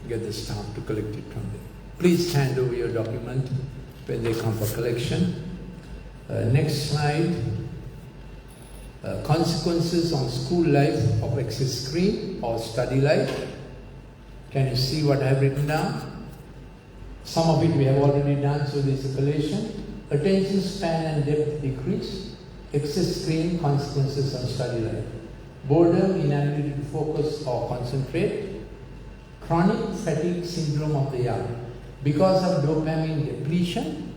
get the staff to collect it from them. Please hand over your document when they come for collection. Next slide. Consequences on school life of excess screen or study life. Can you see what I have written down? Some of it we have already done, so there is a collation. Attention span and depth decrease. Excess screen, consequences on study life. Boredom, inability to focus or concentrate. Chronic fatigue syndrome of the young. Because of dopamine depletion,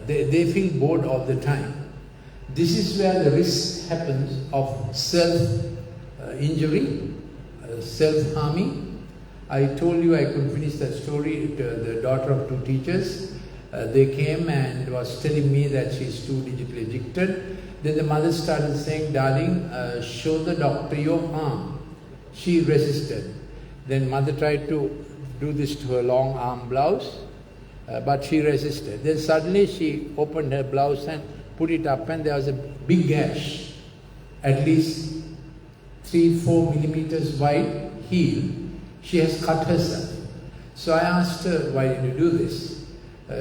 they feel bored all the time. This is where the risk happens of self-injury, self-harming. I told you I could finish that story. The daughter of 2 teachers, they came and was telling me that she's too digitally addicted. Then the mother started saying, darling, show the doctor your arm. She resisted. Then mother tried to do this to her long arm blouse, but she resisted. Then suddenly she opened her blouse and put it up, and there was a big gash, at least 3-4 millimeters wide, heel. She has cut herself. So I asked her, why did you do this?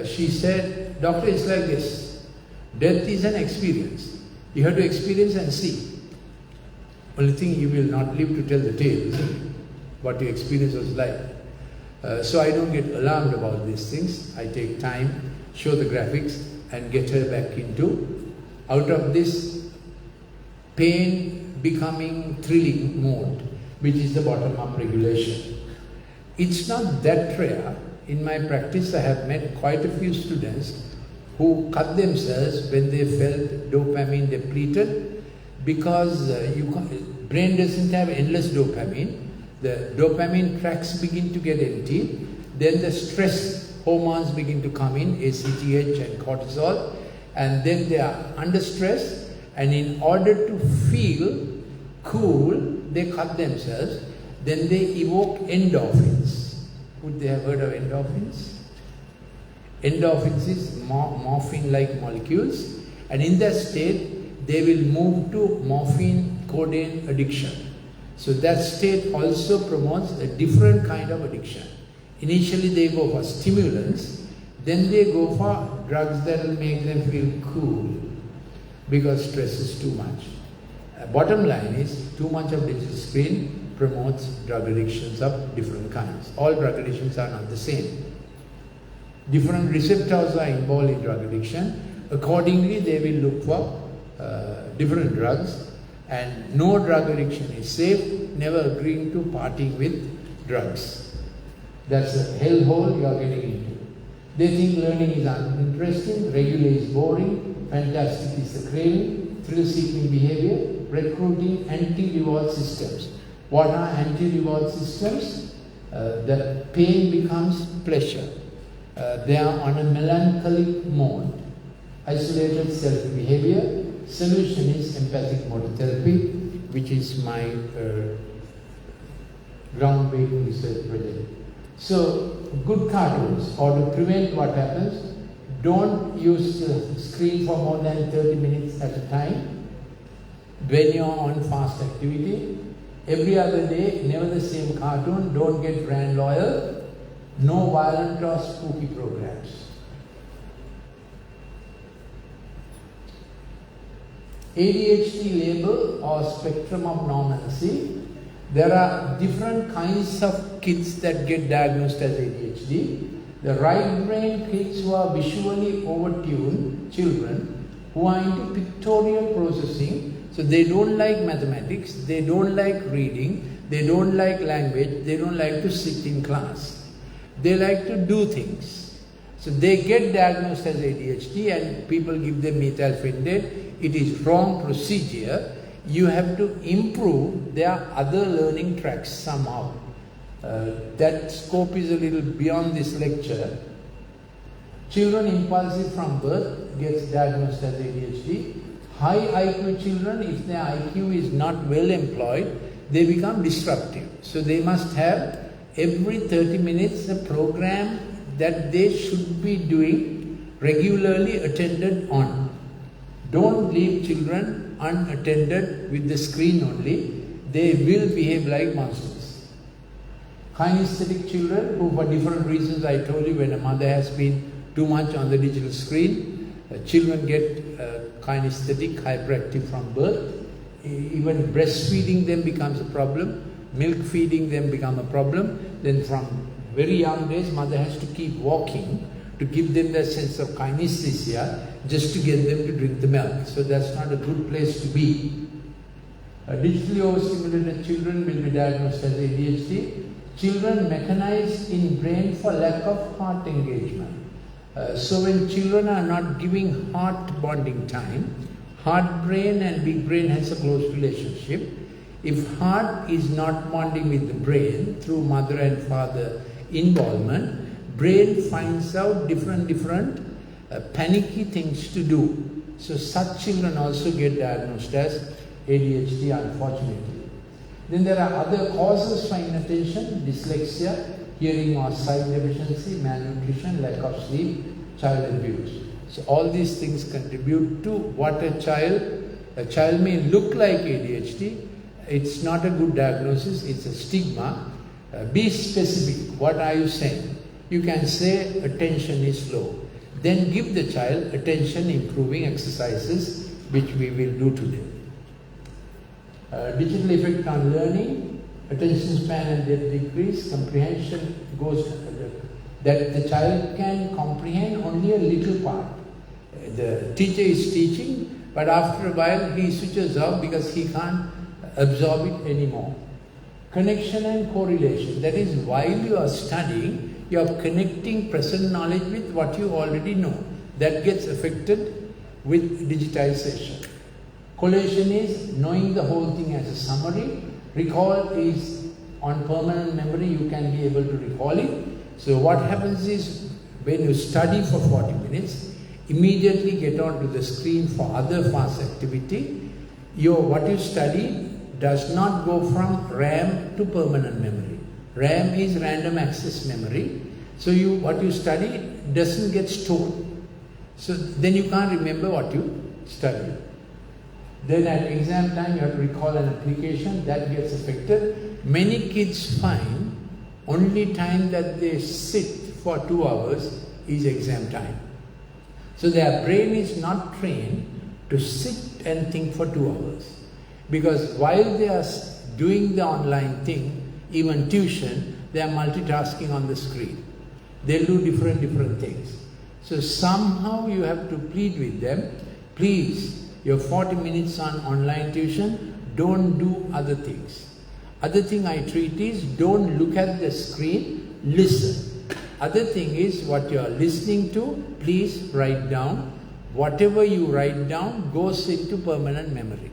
She said, doctor, it's like this. Death is an experience. You have to experience and see. Only thing, you will not live to tell the tale, isn't it? What your experience was like. So I don't get alarmed about these things. I take time, show the graphics, and get her back into, out of this pain becoming thrilling mode, which is the bottom-up regulation. It's not that rare. In my practice, I have met quite a few students who cut themselves when they felt dopamine depleted, because brain doesn't have endless dopamine. The dopamine tracks begin to get empty. Then the stress hormones begin to come in, ACTH and cortisol, and then they are under stress, and in order to feel cool, they cut themselves. Then they evoke endorphins. Would they have heard of endorphins? Endorphins is morphine-like molecules, and in that state, they will move to morphine-codeine addiction. So that state also promotes a different kind of addiction. Initially they go for stimulants, then they go for drugs that will make them feel cool, because stress is too much. Bottom line is, too much of digital screen promotes drug addictions of different kinds. All drug addictions are not the same. Different receptors are involved in drug addiction. Accordingly, they will look for different drugs, and no drug addiction is safe, never agreeing to parting with drugs. That's a hellhole you are getting into. They think learning is uninteresting, regular is boring, fantastic is the craving, thrill-seeking behavior, recruiting anti-reward systems. What are anti-reward systems? The pain becomes pleasure. They are on a melancholic mode. Isolated self-behavior. Solution is empathic motor therapy, which is my groundbreaking research project. So, good cartoons, or to prevent what happens, don't use the screen for more than 30 minutes at a time. When you're on fast activity, every other day, never the same cartoon, don't get brand loyal, no violent or spooky programs. ADHD label or spectrum of normalcy. There are different kinds of kids that get diagnosed as ADHD. The right brain kids who are visually overtuned children who are into pictorial processing, so they don't like mathematics, they don't like reading, they don't like language, they don't like to sit in class. They like to do things. So they get diagnosed as ADHD and people give them methylphenidate. It is wrong procedure. You have to improve their other learning tracks somehow. That scope is a little beyond this lecture. Children impulsive from birth gets diagnosed as ADHD. High IQ children, if their IQ is not well employed, they become disruptive. So they must have every 30 minutes a program that they should be doing regularly attended on. Don't leave children unattended with the screen only. They will behave like monsters. Kinesthetic children who for different reasons, I told you, when a mother has been too much on the digital screen, children get kinesthetic, hyperactive from birth. Even breastfeeding them becomes a problem. Milk feeding them becomes a problem. Then from very young days, mother has to keep walking to give them that sense of kinesthesia just to get them to drink the milk. So that's not a good place to be. Digitally overstimulated children will be diagnosed as ADHD. Children mechanized in brain for lack of heart engagement. So when children are not giving heart bonding time, heart brain and big brain has a close relationship. If heart is not bonding with the brain through mother and father involvement, brain finds out different panicky things to do. So such children also get diagnosed as ADHD, unfortunately. Then there are other causes for inattention: dyslexia, hearing or sight deficiency, malnutrition, lack of sleep, child abuse. So all these things contribute to what a child may look like ADHD. It's not a good diagnosis, it's a stigma. Be specific. What are you saying? You can say attention is low. Then give the child attention improving exercises, which we will do today. Digital effect on learning, attention span and depth decrease, comprehension goes, that the child can comprehend only a little part. The teacher is teaching, but after a while he switches off because he can't absorb it anymore. Connection and correlation, that is, while you are studying, you are connecting present knowledge with what you already know. That gets affected with digitization. Collation is knowing the whole thing as a summary. Recall is on permanent memory, you can be able to recall it. So what happens is, when you study for 40 minutes, immediately get onto the screen for other fast activity. What you study does not go from RAM to permanent memory. RAM is random access memory. So what you study doesn't get stored. So then you can't remember what you studied. Then at exam time you have to recall an application, that gets affected. Many kids find only time that they sit for 2 hours is exam time. So their brain is not trained to sit and think for 2 hours. Because while they are doing the online thing, even tuition, they are multitasking on the screen. They'll do different things. So somehow you have to plead with them, please, your 40 minutes on online tuition, don't do other things. Other thing I treat is, don't look at the screen, listen. Other thing is, what you are listening to, please write down. Whatever you write down goes into permanent memory.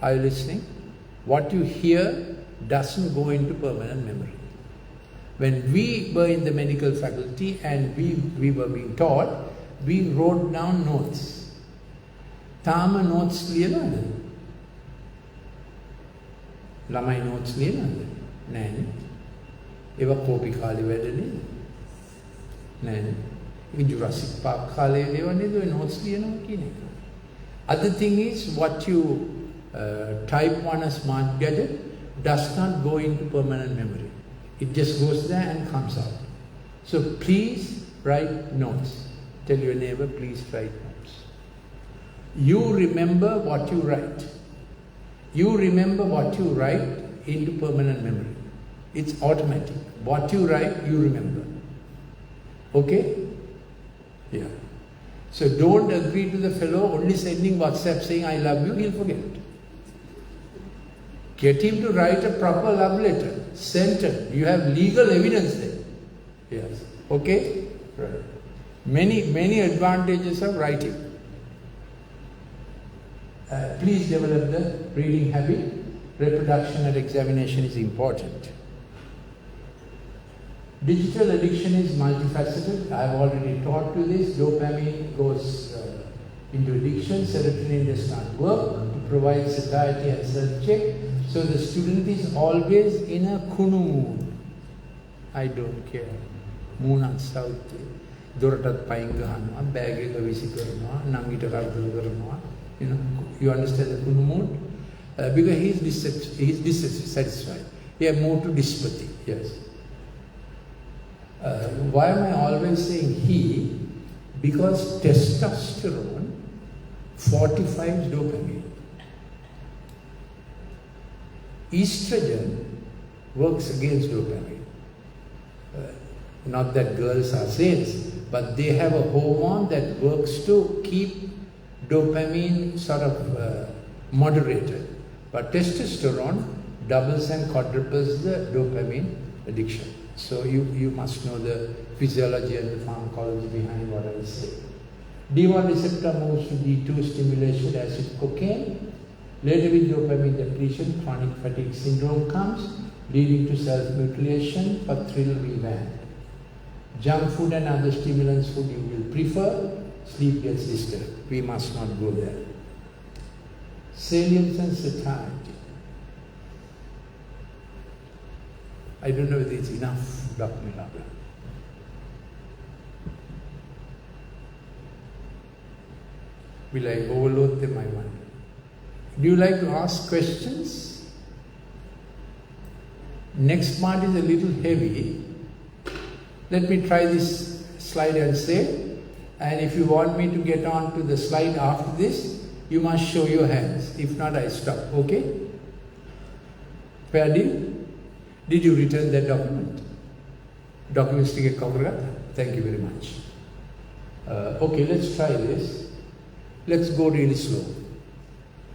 Are you listening? What you hear doesn't go into permanent memory. When we were in the medical faculty and we were being taught, we wrote down notes. Tama notes ලියනවද? ළමයි notes ලියනවද? නෑනේ. ඒවා කෝපි කාලේ වැඩනේ. නෑනේ. ඒ Jurassic Park කාලේ ඒවා නේද ඔය notes ලියනවා කියන එක. Other thing is, what you type on a smart gadget does not go into permanent memory. It just goes there and comes out. So please write notes. Tell your neighbor, please write notes. You remember what you write. You remember what you write into permanent memory. It's automatic. What you write, you remember. Okay? Yeah. So don't agree to the fellow only sending WhatsApp saying I love you, he'll forget. Get him to write a proper love letter. Send it. You have legal evidence there. Yes. Okay? Right. Many advantages of writing. Please develop the reading habit. Reproduction at examination is important. Digital addiction is multifaceted. I have already taught you this. Dopamine goes into addiction. Serotonin does not work to provide satiety and self-check. So the student is always in a kunu mood. I don't care. Moonat south. Doratat paing gahanwa, bag එක විසි කරනවා, නංගිට කරදර කරනවා. You understand the kunu mood? Because he is dissatisfied. He has moved to dyspathy. Yes. Why am I always saying he? Because testosterone fortifies dopamine. Estrogen works against dopamine. Not that girls are saints, but they have a hormone that works to keep dopamine sort of moderated. But testosterone doubles and quadruples the dopamine addiction. So you must know the physiology and the pharmacology behind what I say. D1 receptor moves to D2 stimulation as with cocaine. Later with dopamine depletion, chronic fatigue syndrome comes, leading to self-mutilation for thrill revamp. Junk food and other stimulants food you will prefer, sleep gets disturbed. We must not go there. Salience and satiety. I don't know whether it's enough, Dr. Milabra. Will I overload them, I wonder. Do you like to ask questions? Next part is a little heavy. Let me try this slide and say, and if you want me to get on to the slide after this, you must show your hands. If not, I stop, okay? Fair deal? Did you return that document? Documents to get covered? Thank you very much. Okay, let's try this. Let's go really slow.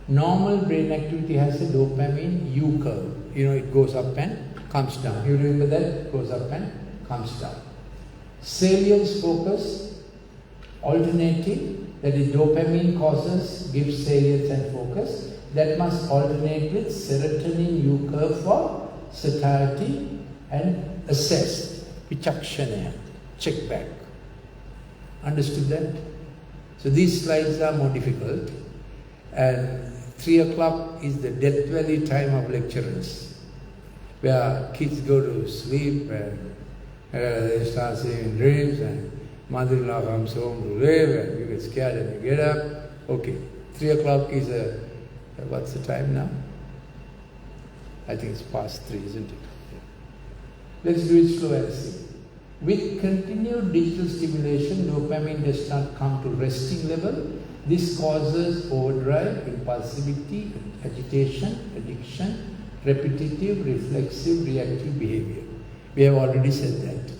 Normal brain activity has a dopamine U curve. You know, it goes up and comes down. You remember that? It goes up and comes down. Salience focus, alternating, that is dopamine causes, gives salience and focus. That must alternate with serotonin U curve for satiety and assess, vichakshana, check back. Understood that? So these slides are more difficult, and 3 o'clock is the death valley time of lecturers, where kids go to sleep and they start seeing dreams and mother-in-law comes home to live and you get scared and you get up. Okay, 3 o'clock is what's the time now? I think it's past 3, isn't it? Let's do it slow and see. With continued digital stimulation, dopamine does not come to resting level. This causes overdrive, impulsivity, agitation, addiction, repetitive, reflexive, reactive behavior. We have already said that.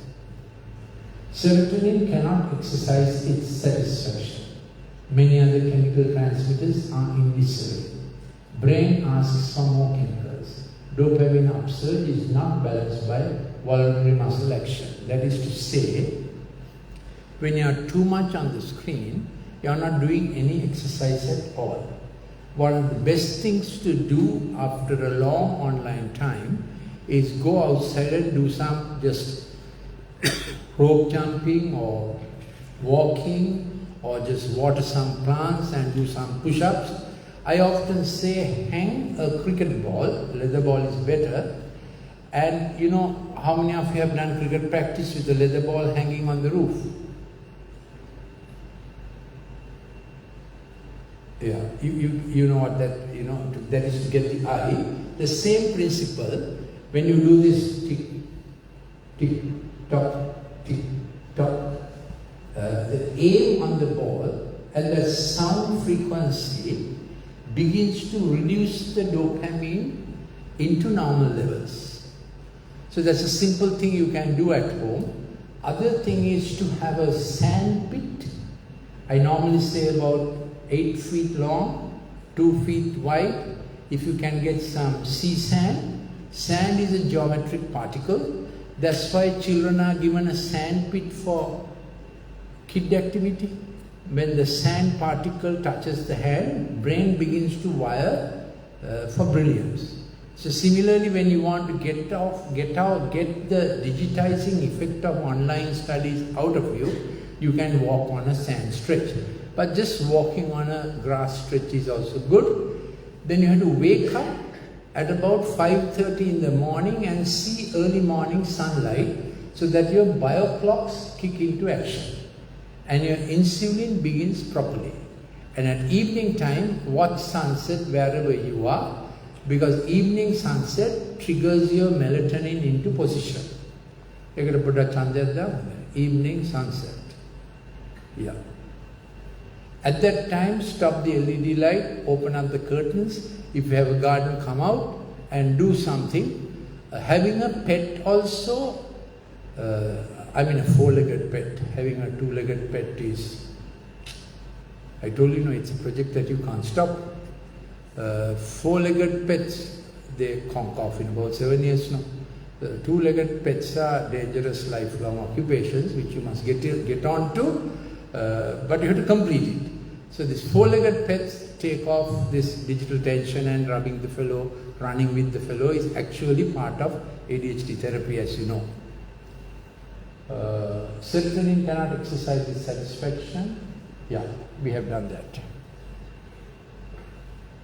Serotonin cannot exercise its satisfaction. Many other chemical transmitters are in disarray. Brain asks for more chemicals. Dopamine upsurge is not balanced by voluntary muscle action. That is to say, when you are too much on the screen, you are not doing any exercise at all. One of the best things to do after a long online time is go outside and do some just rope jumping or walking or just water some plants and do some push-ups. I often say hang a cricket ball, leather ball is better, and you know how many of you have done cricket practice with a leather ball hanging on the roof? Yeah, you know what that, you know, that is to get the eye. The same principle, when you do this tick, tick, tock, tick, tock, the aim on the ball and the sound frequency begins to reduce the dopamine into normal levels. So that's a simple thing you can do at home. Other thing is to have a sand pit. I normally say about 8 feet long, 2 feet wide. If you can get some sea sand. Sand is a geometric particle. That's why children are given a sand pit for kid activity. When the sand particle touches the hand, brain begins to wire for brilliance. So similarly, when you want to get the digitizing effect of online studies out of you, you can walk on a sand stretch. But just walking on a grass stretch is also good. Then you have to wake up at about 5:30 in the morning and see early morning sunlight so that your bioclocks kick into action and your insulin begins properly. And at evening time, watch sunset wherever you are, because evening sunset triggers your melatonin into position. You got to put a chandra down. Evening sunset. Yeah. At that time, stop the LED light, open up the curtains. If you have a garden, come out and do something. Having a pet also, I mean a four-legged pet. Having a two-legged pet is, I told you, it's a project that you can't stop. Four-legged pets, they conk off in about 7 years now. The two-legged pets are dangerous lifelong occupations which you must get on to, but you have to complete it. So these four-legged pets take off this digital tension, and rubbing the fellow, running with the fellow is actually part of ADHD therapy, as you know. Serotonin cannot exercise with satisfaction. Yeah, we have done that.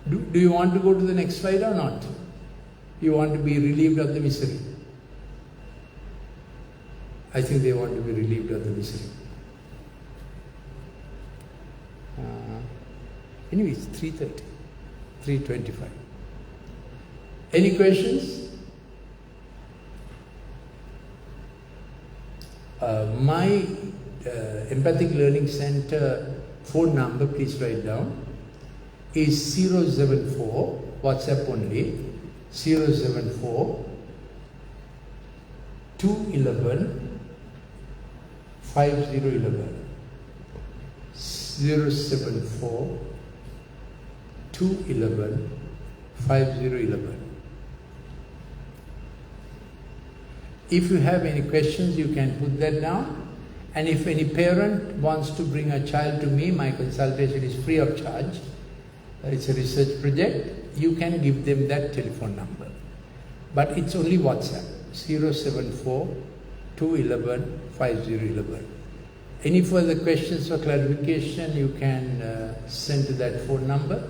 Do you want to go to the next slide or not? You want to be relieved of the misery? I think they want to be relieved of the misery. Anyway, it's 3:30, 3:25. Any questions? My Empathic Learning Center phone number, please write down, is 074, WhatsApp only, 074 211 5011. 074 211 5011. If you have any questions, you can put that down. And if any parent wants to bring a child to me, my consultation is free of charge. It's a research project. You can give them that telephone number. But it's only WhatsApp, 074 211 5011. Any further questions or clarification, you can send to that phone number.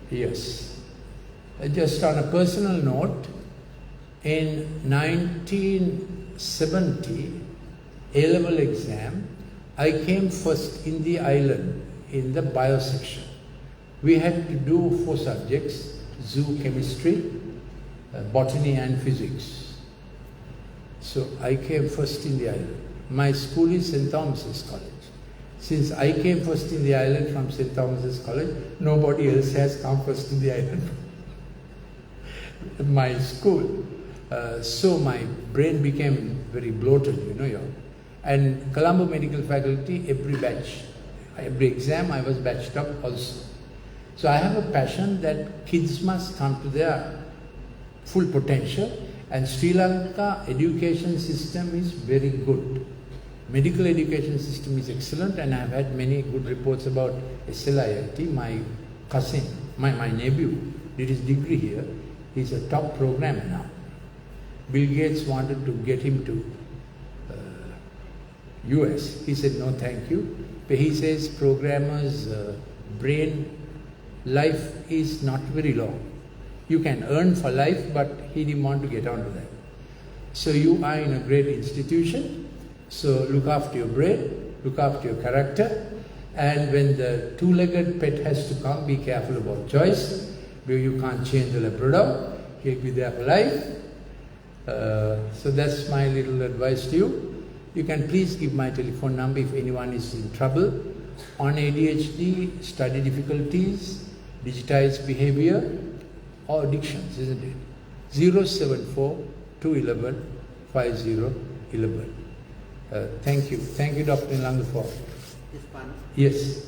Yes. Just on a personal note, in 1970 A-level exam, I came first in the island in the bio section. We had to do 4 subjects: zoo, chemistry, botany and physics. So I came first in the island. My school is St. Thomas's College. Since I came first in the island from St. Thomas's College, nobody else has come first in the island. My school. So my brain became very bloated, And Colombo Medical Faculty, every batch, every exam I was batched up also. So I have a passion that kids must come to their full potential, and Sri Lanka education system is very good. Medical education system is excellent, and I have had many good reports about SLIIT. My cousin, my nephew, did his degree here. He's a top programmer now. Bill Gates wanted to get him to US. He said, no, thank you. But he says programmers' brain life is not very long. You can earn for life, but he didn't want to get onto that. So you are in a great institution. So look after your brain, look after your character, and when the two-legged pet has to come, be careful about choice, because you can't change the Labrador. He'll be there for life. So that's my little advice to you. You can please give my telephone number if anyone is in trouble on ADHD, study difficulties, digitized behavior, or addictions, isn't it? 074 211 5011. Thank you. Thank you, Dr. Langafo. Yes.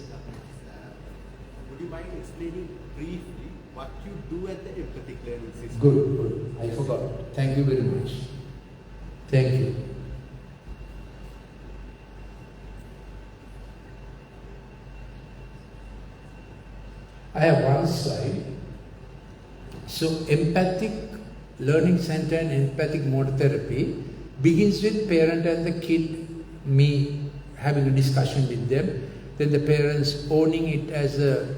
Would you mind explaining briefly what you do at the Empathic Learning System? Good. I forgot. Thank you very much. Thank you. I have one slide. So, Empathic Learning Center and Empathic Motor Therapy begins with parent and the kid, me having a discussion with them, then the parents owning it as a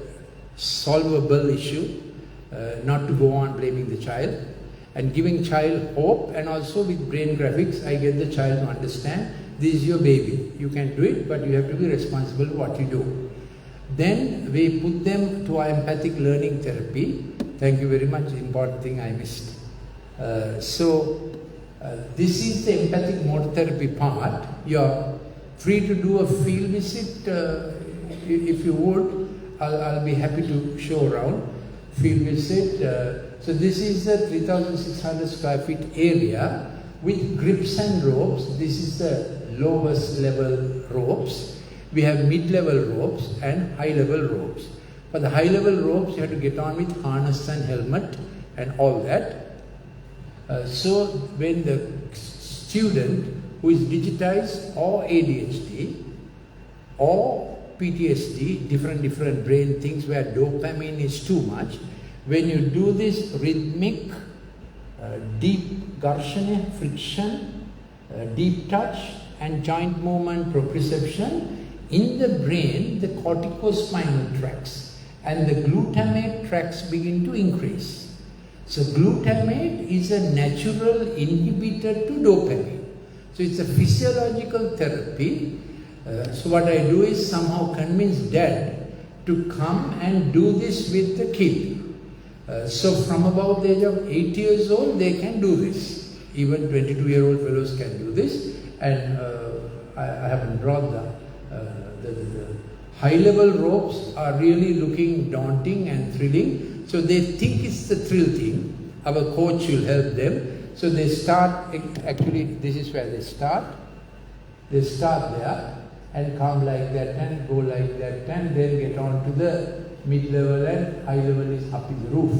solvable issue, not to go on blaming the child, and giving child hope, and also with brain graphics, I get the child to understand, this is your baby, you can do it, but you have to be responsible for what you do. Then we put them to our empathic learning therapy. Thank you very much, important thing I missed. This is the empathic motor therapy part. You're free to do a field visit if you would. I'll be happy to show around. Field visit. So this is a 3,600 square feet area with grips and ropes. This is the lowest level ropes. We have mid-level ropes and high-level ropes. For the high-level ropes, you have to get on with harness and helmet and all that. So when the student who is digitized or ADHD or PTSD, different brain things where dopamine is too much, when you do this rhythmic, deep garshana, friction, deep touch and joint movement proprioception, in the brain the corticospinal tracts and the glutamate tracts begin to increase. So glutamate is a natural inhibitor to dopamine. So it's a physiological therapy. So what I do is somehow convince dad to come and do this with the kid. So from about the age of 8 years old, they can do this. Even 22-year-old fellows can do this. And I haven't brought the high-level ropes are really looking daunting and thrilling. So they think it's the thrill thing. Our coach will help them. So they start, actually this is where they start. They start there and come like that and go like that and then get on to the mid-level and high-level is up in the roof.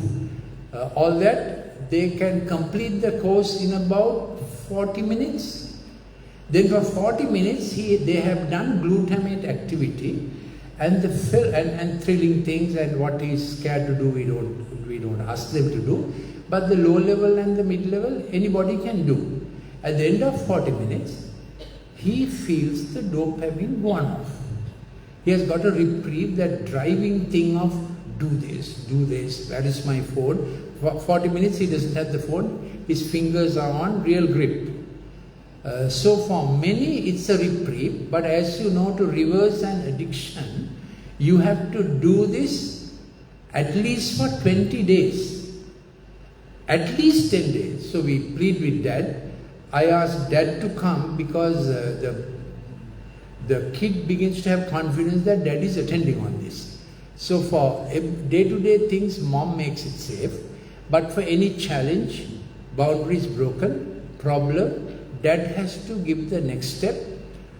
All that, they can complete the course in about 40 minutes. Then for 40 minutes, they have done glutamate activity and and thrilling things, and what he's scared to do, we don't ask them to do. But the low level and the mid level, anybody can do. At the end of 40 minutes, he feels the dopamine gone off. He has got a reprieve, that driving thing of do this, where is my phone? For 40 minutes he doesn't have the phone, his fingers are on real grip. So for many it's a reprieve, but as you know, to reverse an addiction, you have to do this at least for 20 days. At least 10 days. So we plead with dad. I asked dad to come because the kid begins to have confidence that dad is attending on this. So for day-to-day things, mom makes it safe. But for any challenge, boundaries broken, problem, dad has to give the next step,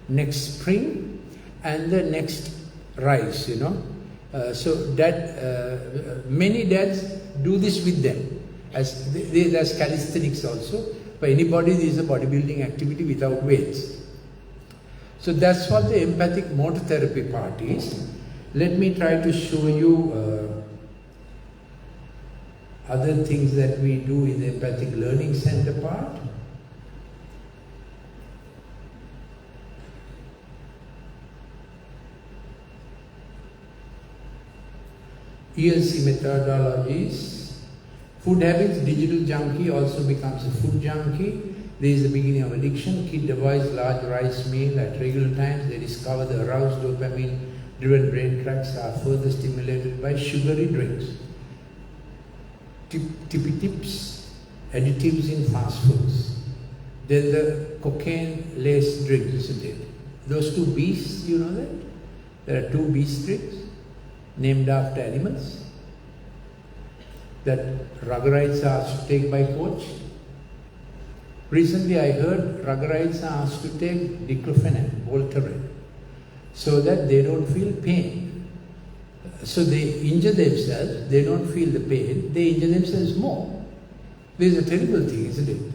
next spring, and the next rise, you know. Many dads do this with them. There's calisthenics also. For anybody, this is a bodybuilding activity without weights. So that's what the empathic motor therapy part is. Let me try to show you other things that we do in the empathic learning center part. ELC methodologies. Food habits, digital junkie also becomes a food junkie. There is the beginning of addiction. Kid avoids large rice meal at regular times. They discover the aroused dopamine-driven brain tracts are further stimulated by sugary drinks. Tippy tips, additives in fast foods. Then the cocaine-laced drinks, isn't it? Those two beasts, you know that? There are two beast drinks named after animals that ruggerites are asked to take by coach. Recently I heard ruggerites are asked to take diclofenac, Voltaren, so that they don't feel pain. So they injure themselves, they don't feel the pain, they injure themselves more. This is a terrible thing, isn't it?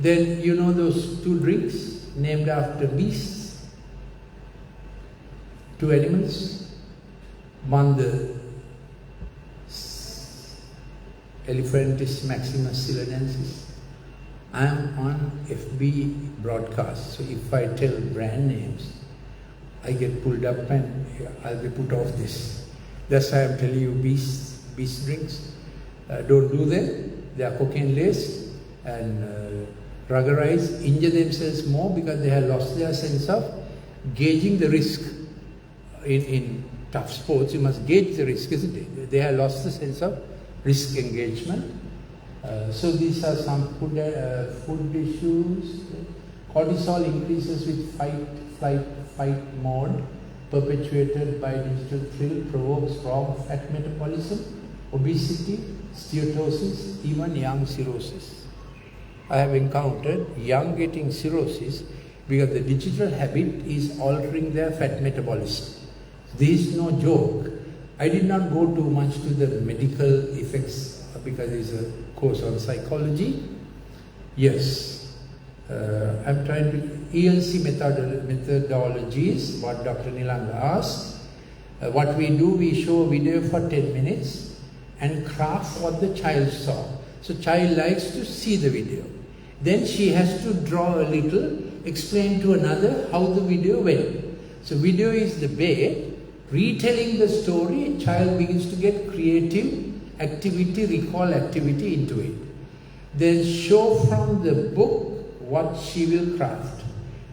Then you know those two drinks named after beasts, two animals, one the Elephantis maximus silenensis. I am on FB broadcast, so if I tell brand names, I get pulled up and I'll be put off this. That's why I'm telling you beast drinks. Don't do them. They are cocaine laced and ruggerize, injure themselves more because they have lost their sense of gauging the risk. In tough sports, you must gauge the risk, isn't it? They have lost the sense of risk engagement. So these are some food issues. Cortisol increases with fight mode, perpetuated by digital thrill, provokes strong fat metabolism, obesity, steatosis, even young cirrhosis. I have encountered young getting cirrhosis because the digital habit is altering their fat metabolism. This is no joke. I did not go too much to the medical effects because it's a course on psychology. Yes, I'm trying to ELC methodologies, what Dr. Nilanga asked. What we do, we show a video for 10 minutes and craft what the child saw. So child likes to see the video. Then she has to draw a little, explain to another how the video went. So video is the bait. Retelling the story, child begins to get creative activity, recall activity into it. Then show from the book what she will craft.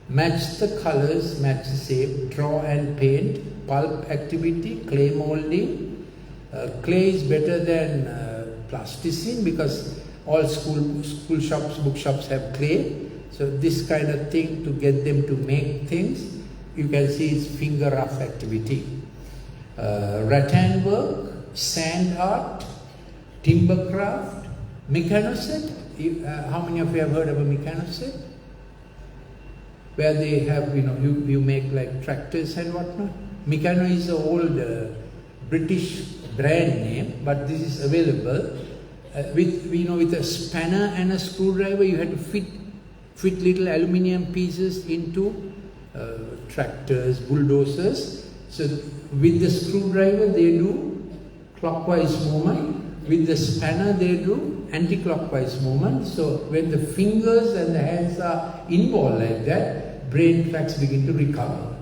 Match the colors, match the shape, draw and paint, pulp activity, clay molding. Clay is better than plasticine because all school shops, bookshops have clay. So this kind of thing to get them to make things, you can see it's finger rough activity. Rattan work, sand art, timber craft, mechanoset. How many of you have heard of a mechanoset? Where they have, you make like tractors and whatnot. Meccano is an old British brand name, but this is available. With a spanner and a screwdriver, you had to fit little aluminium pieces into tractors, bulldozers. So with the screwdriver, they do clockwise movement. With the spanner, they do anti-clockwise movement. So when the fingers and the hands are involved like that, brain tracts begin to recover.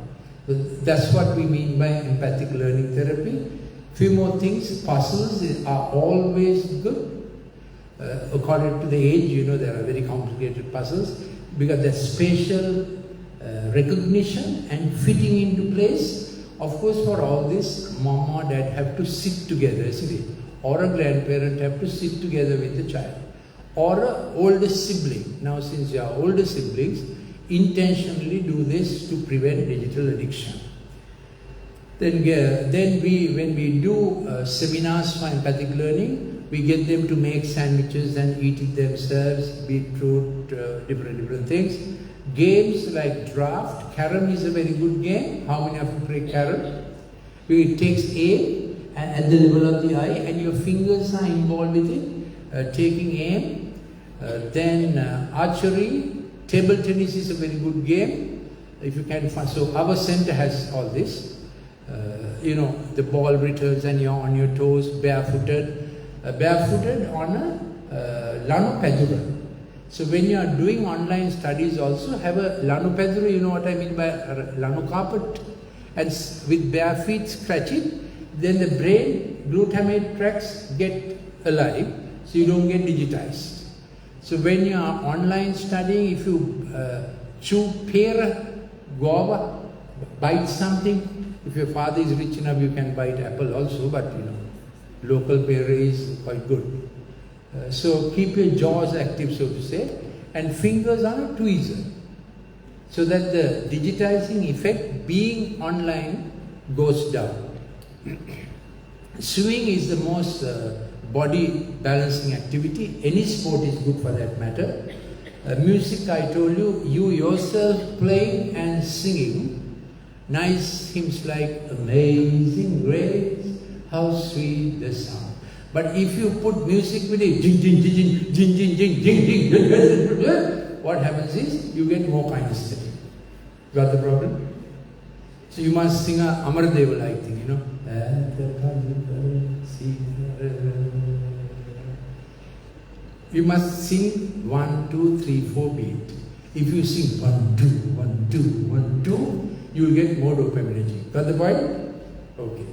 So that's what we mean by empathic learning therapy. Few more things. Puzzles are always good. According to the age, there are very complicated puzzles because there's spatial recognition and fitting into place. Of course, for all this, mom or dad have to sit together, isn't it? Or a grandparent have to sit together with the child. Or an older sibling. Now, since you are older siblings, intentionally do this to prevent digital addiction. Then when we do seminars for empathic learning, we get them to make sandwiches and eat it themselves, beetroot, different things. Games like draft, carom is a very good game. How many of you play carom? It takes aim at the level of the eye and your fingers are involved with it, taking aim. Then archery, table tennis is a very good game. If you can find, so our center has all this. The ball returns and you're on your toes, barefooted on a lanopadura. So when you are doing online studies also, have a lanopadura, you know what I mean by lano carpet, and with bare feet scratch it, then the brain glutamate tracts get alive, so you don't get digitized. So when you are online studying, if you chew pera, guava, bite something, if your father is rich enough, you can bite apple also, but local pera is quite good. So keep your jaws active, so to say, and fingers on a tweezer, so that the digitizing effect being online goes down. Swimming is the most body balancing activity. Any sport is good for that matter. Music, I told you, you yourself playing and singing nice hymns like Amazing Grace, how sweet the sound. But if you put music with it, jing, jing, jing, jing, jing, jing, jing, jing, what happens is you get more kinesthetic. Got the problem? So you must sing a Amardev-like thing, You must sing 1, 2, 3, 4 beat. If you sing 1, 2, 1, 2, 1, 2, you will get more dopaminergic. Got the point? Okay.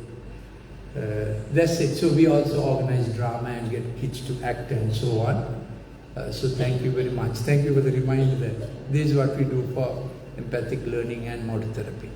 That's it. So we also organize drama and get kids to act and so on. So thank you very much. Thank you for the reminder that this is what we do for empathic learning and motor therapy.